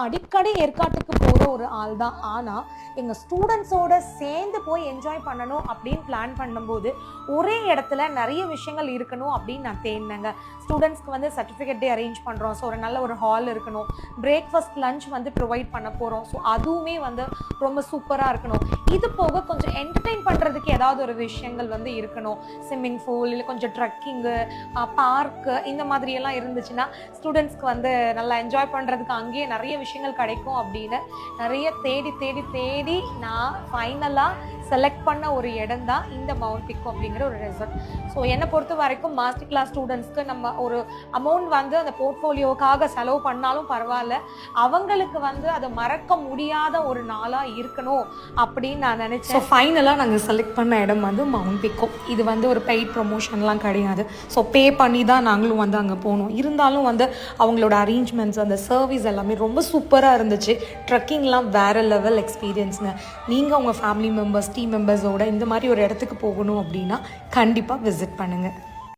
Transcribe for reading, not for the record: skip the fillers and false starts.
அடிக்கடி ஏற்காட்டுக்கு போகிற ஒரு ஆள் தான். ஆனால் எங்கள் ஸ்டூடெண்ட்ஸோட சேர்ந்து போய் என்ஜாய் பண்ணணும் அப்படின்னு பிளான் பண்ணும்போது ஒரே இடத்துல நிறைய விஷயங்கள் இருக்கணும் அப்படின்னு நான் தேடினேங்க. ஸ்டூடெண்ட்ஸ்க்கு வந்து சர்டிஃபிகேட் டே அரேஞ்ச் பண்ணுறோம், ஸோ ஒரு நல்ல ஒரு ஹால் இருக்கணும், பிரேக்ஃபாஸ்ட் லஞ்ச் வந்து ப்ரொவைட் பண்ண போகிறோம், ஸோ அதுவுமே வந்து ரொம்ப சூப்பராக இருக்கணும். இது போக கொஞ்சம் என்டர்டெயின் பண்ணுறதுக்கு ஏதாவது ஒரு விஷயங்கள் வந்து இருக்கணும், ஸ்விம்மிங் பூல் இல்லை கொஞ்சம் ட்ரக்கிங்கு, பார்க்கு, இந்த மாதிரியெல்லாம் இருந்துச்சுன்னா ஸ்டூடெண்ட்ஸ்க்கு வந்து நல்லா என்ஜாய் பண்ணுறதுக்கு அங்கேயே நிறைய விஷயங்கள் கிடைக்கும் அப்படின்னு நிறைய தேடி தேடி தேடி நான் ஃபைனலாக செலக்ட் பண்ண ஒரு இடம் தான் இந்த மவுண்ட் பிக்கோ அப்படிங்கிற ஒரு ரெசார்ட். ஸோ என்னை பொறுத்த வரைக்கும் மாஸ்டர் கிளாஸ் ஸ்டூடெண்ட்ஸ்க்கு நம்ம ஒரு அமௌண்ட் வந்து அந்த போர்ட்ஃபோலியோக்காக செலவு பண்ணாலும் பரவாயில்ல, அவங்களுக்கு வந்து அதை மறக்க முடியாத ஒரு நாளாக இருக்கணும் அப்படின்னு நான் நினச்சேன். ஸோ ஃபைனலாக நாங்கள் செலக்ட் பண்ண இடம் வந்து மவுண்ட் பிக்கோ. இது வந்து ஒரு பெய்ட் ப்ரொமோஷன்லாம் கிடையாது, ஸோ பே பண்ணி தான் நாங்களும் வந்து அங்கே போனோம். இருந்தாலும் வந்து அவங்களோட அரேஞ்ச்மெண்ட்ஸ், அந்த சர்வீஸ் எல்லாமே ரொம்ப சூப்பராக இருந்துச்சு. ட்ரக்கிங்லாம் வேறு லெவல் எக்ஸ்பீரியன்ஸுங்க. நீங்கள் உங்கள் ஃபேமிலி மெம்பர்ஸ், டீம் மெம்பர்ஸோட இந்த மாதிரி ஒரு இடத்துக்கு போகணும் அப்படின்னா கண்டிப்பாக விசிட் பண்ணுங்கள்.